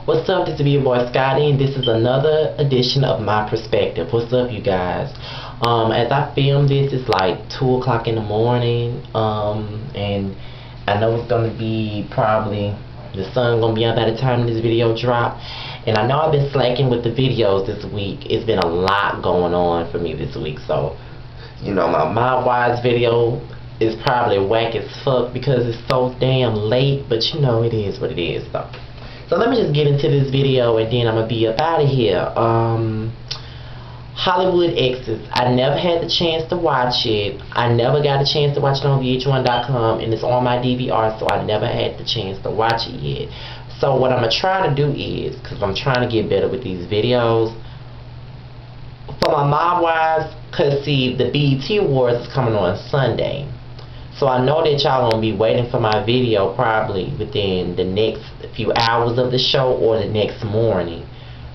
What's up? This is your boy Scotty, and this is another edition of My Perspective. What's up, you guys? As I film this, it's like 2 o'clock in the morning, and I know it's gonna be probably the sun gonna be up by the time this video drop. And I know I've been slacking with the videos this week. It's been a lot going on for me this week, so you know my wise video is probably whack as fuck because it's so damn late. But you know it is what it is, though. So let me just get into this video and then I'm going to be up out of here. Hollywood Exes. I never had the chance to watch it. I never got a chance to watch it on VH1.com, and it's on my DVR, so I never had the chance to watch it yet. So what I'm going to try to do is, because I'm trying to get better with these videos, for my mob wives, because see, the BET Awards is coming on Sunday. So I know that y'all gonna be waiting for my video probably within the next few hours of the show or the next morning.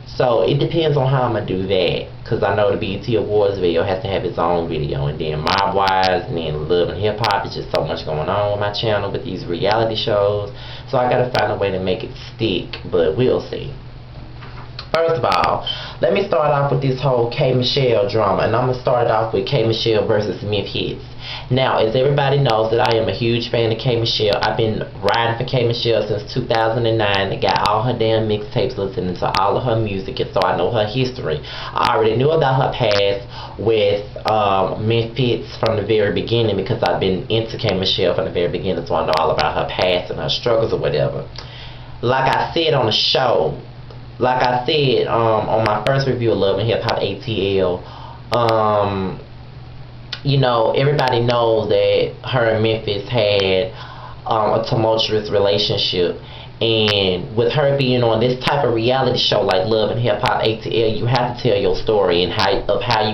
So it depends on how I'm gonna do that, because I know the BET Awards video has to have its own video, and then Mob Wise and then Love and Hip Hop. Is just so much going on with my channel with these reality shows. So I gotta find a way to make it stick, but we'll see. First of all, let me start off with this whole K Michelle drama, and I'm gonna start it off with K Michelle versus MempHITZ. Now, as everybody knows, that I am a huge fan of K Michelle. I've been riding for K Michelle since 2009. I got all her damn mixtapes, listening to all of her music, and so I know her history. I already knew about her past with MempHITZ from the very beginning, because I've been into K Michelle from the very beginning, so I know all about her past and her struggles or whatever. Like I said on the show, like I said on my first review of Love and Hip Hop ATL, you know, everybody knows that her and Memphis had a tumultuous relationship. And with her being on this type of reality show like Love and Hip Hop ATL, you have to tell your story and how you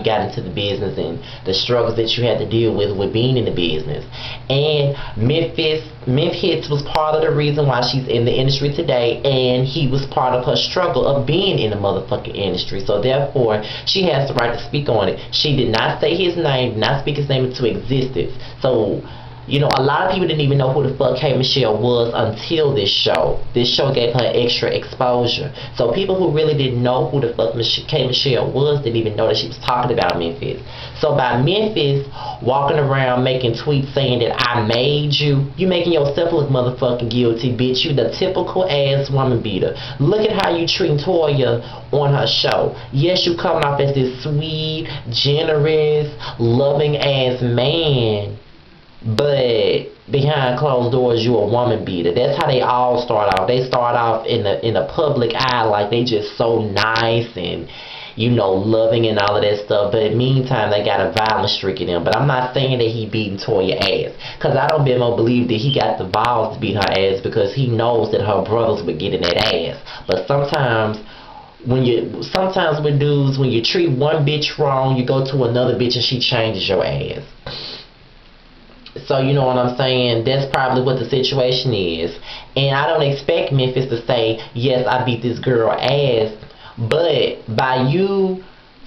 got into the business and the struggles that you had to deal with being in the business. And MempHITZ was part of the reason why she's in the industry today, and he was part of her struggle of being in the motherfucking industry. So therefore, she has the right to speak on it. She did not say his name, did not speak his name into existence. So, you know, a lot of people didn't even know who the fuck K Michelle was until this show. This show gave her extra exposure. So people who really didn't know who the fuck K Michelle was didn't even know that she was talking about Memphis. So by Memphis walking around making tweets saying that I made you making yourself look motherfucking guilty, bitch. You the typical ass woman beater. Look at how you treat Toya on her show. Yes, you coming off as this sweet, generous, loving ass man, but behind closed doors, you a woman beater. That's how they all start off. They start off in the public eye like they just so nice and, you know, loving and all of that stuff. But in the meantime, they got a violent streak in them. But I'm not saying that he beating Toya ass, because I don't believe that he got the balls to beat her ass, because he knows that her brothers would get in that ass. But sometimes with dudes, when you treat one bitch wrong, you go to another bitch and she changes your ass. So you know what I'm saying? That's probably what the situation is. And I don't expect Memphis to say, yes, I beat this girl ass. But by you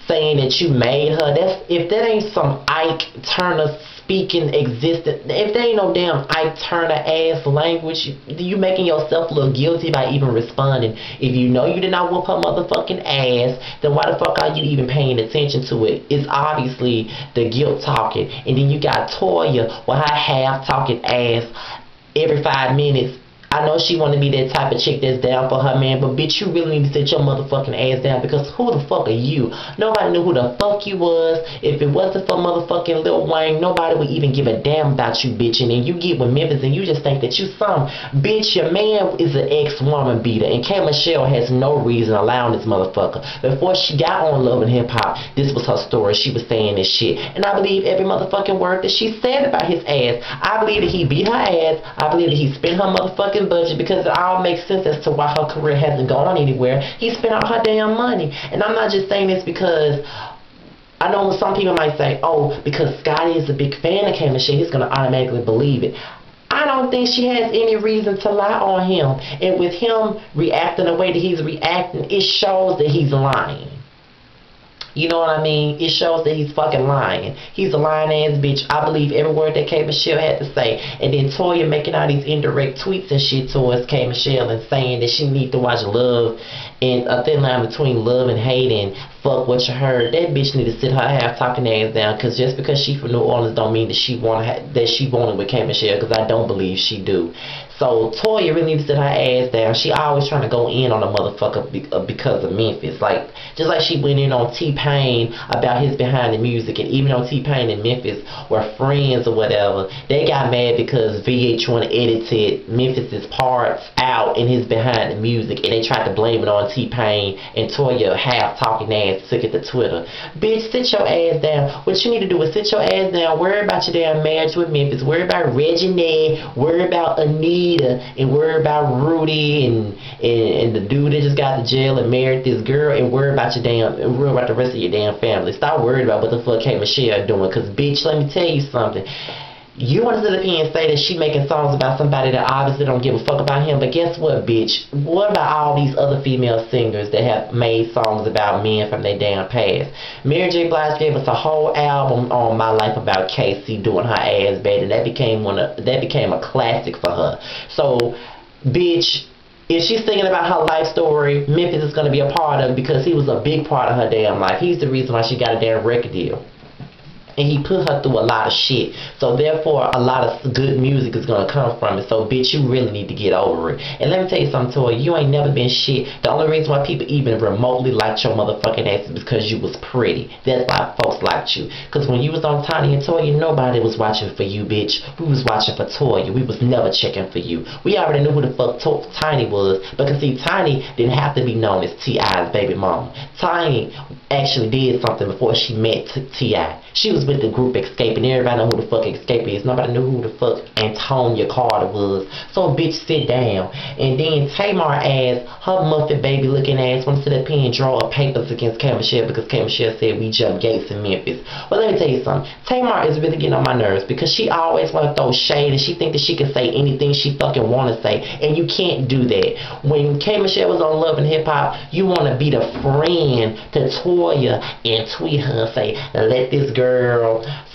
saying that you made her, if that ain't some Ike Turner speaking existence, if there ain't no damn Ike Turner ass language, you making yourself look guilty by even responding. If you know you did not whoop her motherfucking ass, then why the fuck are you even paying attention to it? It's obviously the guilt talking. And then you got Toya with her half talking ass every 5 minutes. I know she want to be that type of chick that's down for her man, but bitch, you really need to sit your motherfucking ass down, because who the fuck are you? Nobody knew who the fuck you was. If it wasn't for motherfucking Lil Wayne, nobody would even give a damn about you, bitch. And then you get with Memphis and you just think that you some bitch. Your man is an ex-woman beater, and K Michelle has no reason allowing this motherfucker. Before she got on Love and Hip Hop, this was her story. She was saying this shit, and I believe every motherfucking word that she said about his ass. I believe that he beat her ass. I believe that he spent her motherfucking budget, because it all makes sense as to why her career hasn't gone anywhere. He spent all her damn money. And I'm not just saying this because I know some people might say, oh, because Scotty is a big fan of K Michelle, he's going to automatically believe it. I don't think she has any reason to lie on him. And with him reacting the way that he's reacting, it shows that he's lying. You know what I mean? It shows that he's fucking lying. He's a lying ass bitch. I believe every word that K. Michelle had to say. And then Toya making all these indirect tweets and shit towards K. Michelle and saying that she need to watch Love and a thin line between love and hate and fuck what you heard. That bitch need to sit her half talking ass down, because just because she from New Orleans don't mean that she wanted with K. Michelle, because I don't believe she do. So Toya really needs to sit her ass down. She always trying to go in on a motherfucker because of Memphis. Like, just like she went in on T-Pain about his behind the music, and even though T-Pain and Memphis were friends or whatever, they got mad because VH1 edited Memphis's parts out in his behind the music, and they tried to blame it on T-Pain, and Toya half talking ass took it to Twitter. Bitch, sit your ass down. What you need to do is sit your ass down, worry about your damn marriage with Memphis, worry about Reggie, worry about Anita, and worry about Rudy and the dude that just got to jail and married this girl, and worry about the rest of your damn family. Stop worrying about what the fuck K. Michelle doing, because bitch, let me tell you something. You want to sit up here and say that she making songs about somebody that obviously don't give a fuck about him, but guess what, bitch? What about all these other female singers that have made songs about men from their damn past? Mary J. Blige gave us a whole album on My Life about Casey doing her ass bad, and that became a classic for her. So, bitch, if she's thinking about her life story, Memphis is going to be a part of it, because he was a big part of her damn life. He's the reason why she got a damn record deal. And he put her through a lot of shit. So therefore, a lot of good music is going to come from it. So bitch, you really need to get over it. And let me tell you something, Toya. You ain't never been shit. The only reason why people even remotely liked your motherfucking ass is because you was pretty. That's why folks liked you. Because when you was on Tiny and Toya, nobody was watching for you, bitch. We was watching for Toya. We was never checking for you. We already knew who the fuck Tiny was. Because see, Tiny didn't have to be known as T.I.'s baby mama. Tiny actually did something before she met T.I. She was with the group Escape, and everybody know who the fuck Escape is. Nobody knew who the fuck Antonia Carter was. So bitch, sit down. And then Tamar ass, her muffin baby looking ass, want to sit up here and draw up papers against K. Michelle because K. Michelle said we jump gates in Memphis. Well, let me tell you something. Tamar is really getting on my nerves because she always want to throw shade, and she think that she can say anything she fucking want to say, and you can't do that. When K. Michelle was on Love and Hip Hop, you want to be the friend to Toya and tweet her and say, let this girl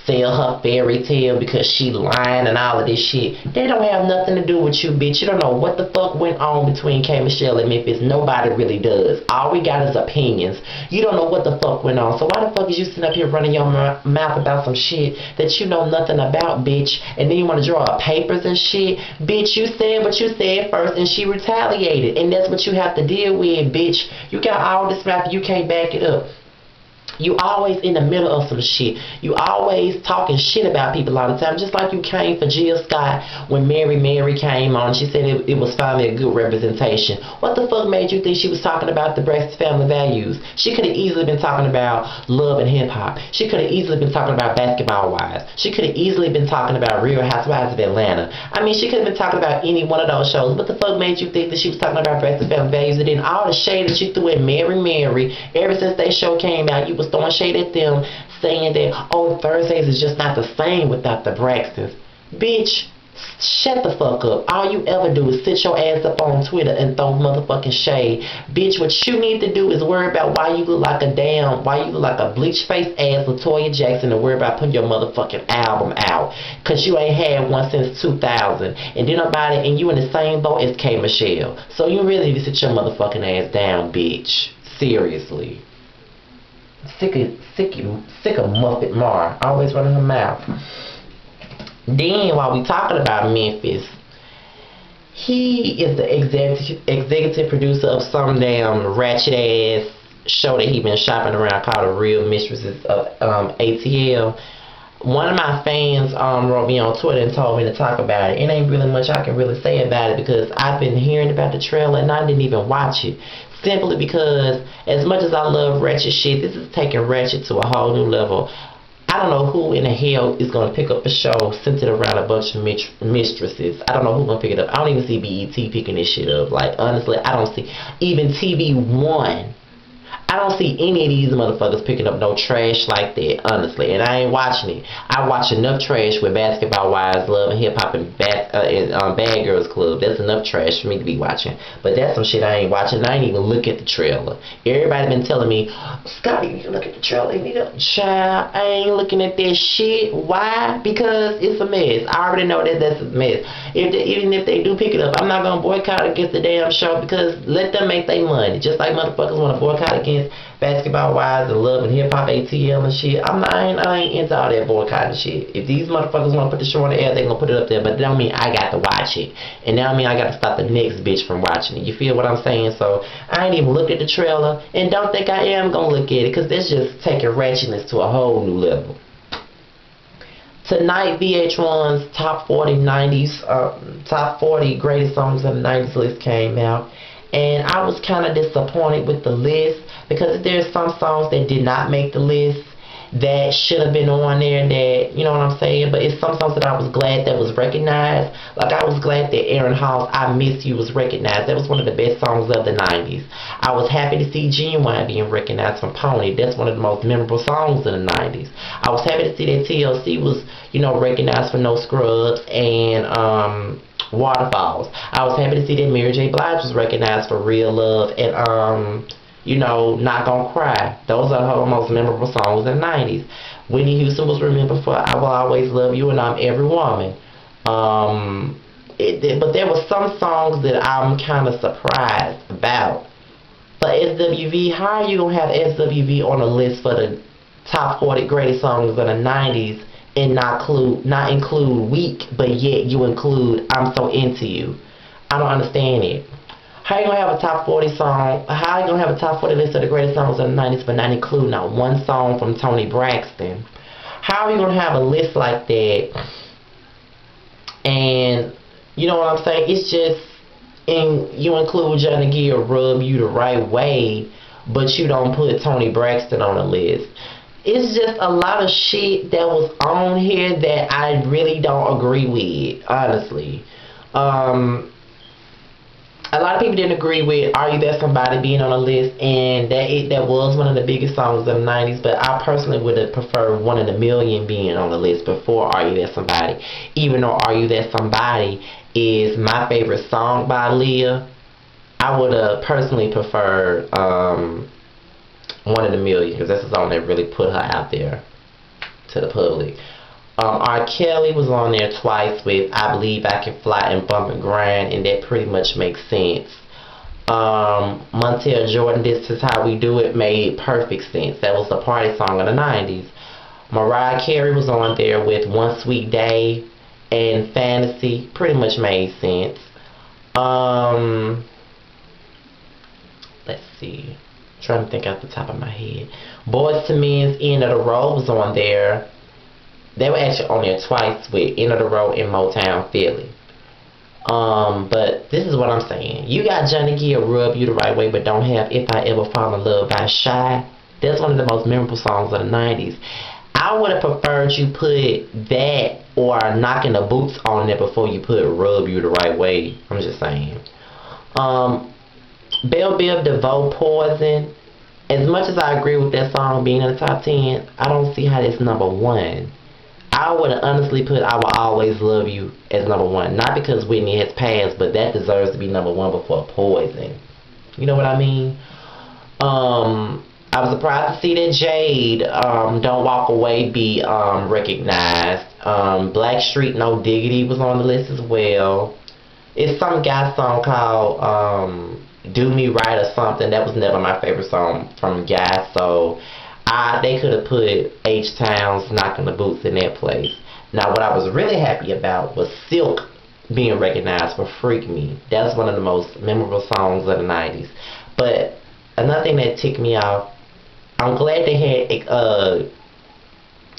sell her fairy tale because she lying and all of this shit. They don't have nothing to do with you, bitch. You don't know what the fuck went on between K. Michelle and Memphis. Nobody really does. All we got is opinions. You don't know what the fuck went on. So why the fuck is you sitting up here running your mouth about some shit that you know nothing about, bitch? And then you want to draw up papers and shit? Bitch, you said what you said first, and she retaliated. And that's what you have to deal with, bitch. You got all this mouth, you can't back it up. You always in the middle of some shit. You always talking shit about people all the time. Just like you came for Jill Scott when Mary came on. She said it was finally a good representation. What the fuck made you think she was talking about the Breakfast Family Values? She could have easily been talking about Love and Hip Hop. She could have easily been talking about Basketball Wives. She could have easily been talking about Real Housewives of Atlanta. I mean, she could have been talking about any one of those shows. What the fuck made you think that she was talking about Breakfast Family Values? And then all the shade that she threw at Mary, ever since that show came out, you was throwing shade at them, saying that, oh, Thursdays is just not the same without the Braxtons. Bitch, shut the fuck up. All you ever do is sit your ass up on Twitter and throw motherfucking shade. Bitch, what you need to do is worry about why you look like a bleach face ass LaToya Jackson, and worry about putting your motherfucking album out. Cause you ain't had one since 2000. And then and you in the same boat as K. Michelle. So you really need to sit your motherfucking ass down, bitch. Seriously. Sick of Muppet Mar. Always running her mouth. Then, while we talking about Memphis, he is the executive producer of some damn ratchet ass show that he been shopping around called The Real Mistresses of ATL. One of my fans wrote me on Twitter and told me to talk about it. It ain't really much I can really say about it because I've been hearing about the trailer and I didn't even watch it. Simply because, as much as I love ratchet shit, this is taking ratchet to a whole new level. I don't know who in the hell is going to pick up a show centered around a bunch of mistresses. I don't know who's going to pick it up. I don't even see BET picking this shit up. Like, honestly, I don't see even TV One. I I don't see any of these motherfuckers picking up no trash like that, honestly, and I ain't watching it. I watch enough trash with Basketball Wives, Love and Hip Hop, and Bad Girls Club. That's enough trash for me to be watching. But that's some shit I ain't watching. I ain't even look at the trailer. Everybody been telling me, Scotty, you need to look at the trailer. You need to, child, I ain't looking at that shit. Why? Because it's a mess. I already know that that's a mess. Even if they do pick it up, I'm not gonna boycott against the damn show, because let them make their money. Just like motherfuckers want to boycott against Basketball Wives and Love and Hip Hop, ATL and shit. I ain't into all that boycotting shit. If these motherfuckers want to put the show on the air, they gonna put it up there. But that don't mean I got to watch it, and that don't mean I got to stop the next bitch from watching it. You feel what I'm saying? So I ain't even looked at the trailer, and don't think I am gonna look at it, because that's just taking ratchetness to a whole new level. Tonight, VH1's top 40 greatest songs of the 90s list came out, and I was kind of disappointed with the list, because there's some songs that did not make the list that should have been on there, that, you know what I'm saying, but it's some songs that I was glad that was recognized. Like, I was glad that Aaron Hall's I Miss You was recognized. That was one of the best songs of the 90s. I was happy to see Genuine being recognized from Pony. That's one of the most memorable songs of the 90s. I was happy to see that TLC was, you know, recognized for No Scrubs and Waterfalls. I was happy to see that Mary J. Blige was recognized for Real Love and you know, Not Gonna Cry. Those are her most memorable songs in the 90s. Whitney Houston was remembered for I Will Always Love You and I'm Every Woman. But there were some songs that I'm kind of surprised about. For SWV, how are you going to have SWV on a list for the top 40 greatest songs of the 90s and not include Weak, but yet you include I'm So Into You? I don't understand it. How you gonna have a top 40 song? How you gonna have a top 40 list of the greatest songs of the 90s but not include not one song from Toni Braxton? How are you gonna have a list like that? And you know what I'm saying? It's just, you include Johnny Gill, Rub You the Right Way, but you don't put Toni Braxton on the list. It's just a lot of shit that was on here that I really don't agree with, honestly. A lot of people didn't agree with Are You There Somebody being on the list, and that was one of the biggest songs of the 90s, but I personally would have preferred One in a Million being on the list before Are You There Somebody. Even though Are You There Somebody is my favorite song by Leah, I would have personally preferred One in a Million, because that's the song that really put her out there to the public. R. Kelly was on there twice with I Believe I Can Fly and Bump and Grind, and that pretty much makes sense. Montel Jordan, This Is How We Do It, made perfect sense. That was the party song of the 90s. Mariah Carey was on there with One Sweet Day and Fantasy, pretty much made sense. Let's see. I'm trying to think off the top of my head. Boyz II Men's End of the Road was on there. They were actually on there twice with End of the Road in Motown, Philly. But this is what I'm saying. You got Johnny Gill, Rub You the Right Way, but don't have If I Ever Fall in Love by Shy. That's one of the most memorable songs of the 90s. I would have preferred you put that or Knocking the Boots on there before you put Rub You the Right Way. I'm just saying. Belle Biv DeVoe, Poison. As much as I agree with that song being in the top 10, I don't see how that's number one. I would have honestly put I Will Always Love You as number one. Not because Whitney has passed, but that deserves to be number one before Poison. You know what I mean? I was surprised to see that Jade, Don't Walk Away, be recognized. Blackstreet, No Diggity was on the list as well. It's some guy's song called Do Me Right or something. That was never my favorite song from Guy, so they could have put H-Town's Knocking the Boots in that place. Now, what I was really happy about was Silk being recognized for Freak Me. That's one of the most memorable songs of the 90s. But another thing that ticked me off, I'm glad they had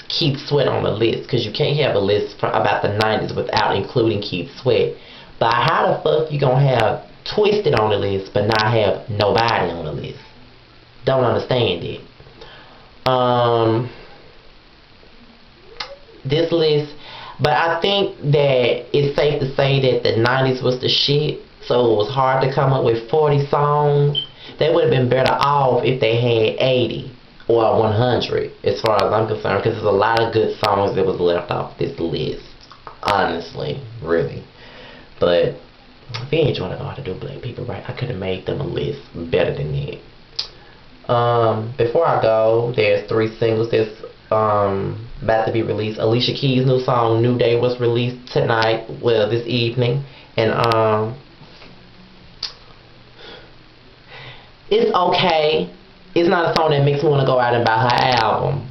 Keith Sweat on the list, because you can't have a list about the 90s without including Keith Sweat. But how the fuck you gonna have Twisted on the list but not have nobody on the list? Don't understand it. This list, but I think that it's safe to say that the 90s was the shit, so it was hard to come up with 40 songs, They would have been better off if they had 80 or 100, as far as I'm concerned, because there's a lot of good songs that was left off this list. Honestly, really. But if you ain't trying to know how to do black people right, I could have made them a list better than that. Before I go, there's 3 singles that's about to be released. Alicia Keys' new song New Day was released tonight, well, this evening, and it's okay. It's not a song that makes me want to go out and buy her album.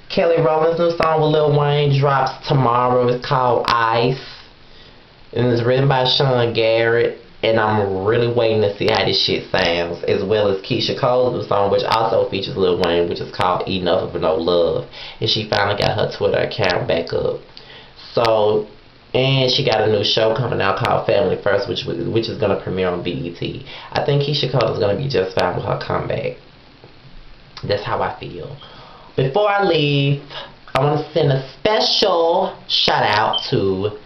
Kelly Rowland's new song with Lil Wayne drops tomorrow. It's called Ice, and it's written by Sean Garrett, and I'm really waiting to see how this shit sounds, as well as Keisha Cole's new song, which also features Lil Wayne, which is called Enough of No Love, and she finally got her Twitter account back up. So, and she got a new show coming out called Family First, which is going to premiere on BET. I think Keisha Cole is going to be just fine with her comeback. That's how I feel. Before I leave, I want to send a special shout out to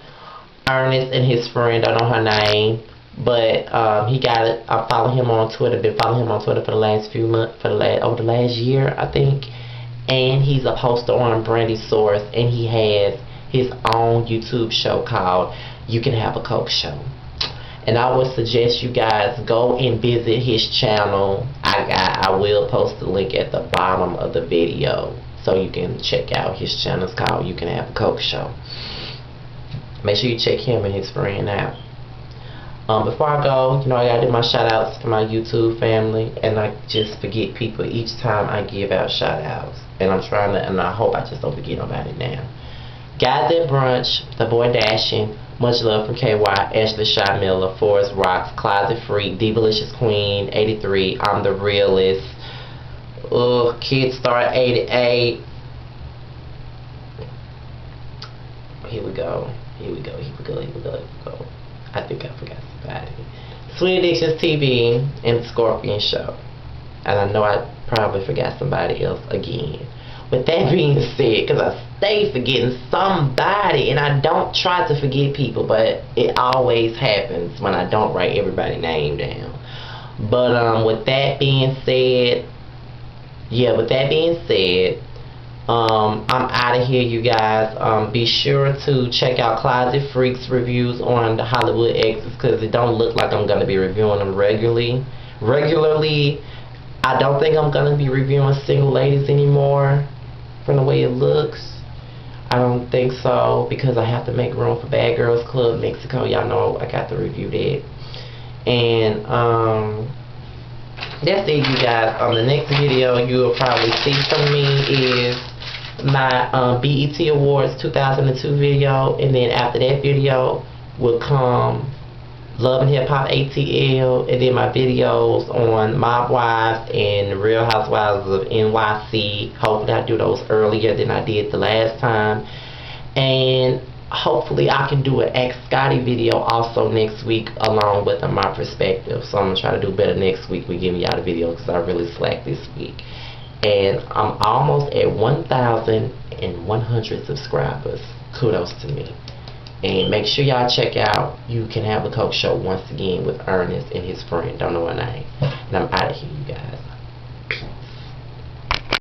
Ernest and his friend. I don't know her name, but he got it. I follow him on Twitter. Been following him on Twitter for the last few months, over the last year, I think. And he's a poster on Brandy Source, and he has his own YouTube show called UCanHaveACokeShow. And I would suggest you guys go and visit his channel. I will post the link at the bottom of the video so you can check out his channel. It's called UCanHaveACokeShow. Make sure you check him and his friend out. Before I go, I gotta do my shout outs to my YouTube family, and I just forget people each time I give out shout outs. And I'm trying to, and I hope I just don't forget nobody now. Guys at Brunch, The Boy Dashing, Much Love from KY, Ashley Shaw Miller, Forrest Rocks, Closet Freak, Divalicious Queen, 83, I'm the Realist, Kids Star 88. Here we go. I think I forgot somebody. Sweet Addictions TV and The Scorpion Show. And I know I probably forgot somebody else again. With that being said, because I stay forgetting somebody, and I don't try to forget people, but it always happens when I don't write everybody's name down. But with that being said, I'm out of here, you guys. Be sure to check out Closet Freaks reviews on the Hollywood Exes, because it don't look like I'm going to be reviewing them regularly. I don't think I'm going to be reviewing Single Ladies anymore from the way it looks. I don't think so, because I have to make room for Bad Girls Club Mexico. Y'all know I got to review that. And that's it, you guys. The next video you'll probably see from me is my BET Awards 2002 video, and then after that video will come Love and Hip Hop ATL, and then my videos on Mob Wives and Real Housewives of NYC. Hopefully I do those earlier than I did the last time, and hopefully I can do an Ask Scotty video also next week along with my perspective. So I'm going to try to do better next week with giving y'all the video, because I really slacked this week. And I'm almost at 1,100 subscribers. Kudos to me. And make sure y'all check out You Can Have a Coke Show once again with Ernest and his friend. Don't know her name. And I'm out of here, you guys.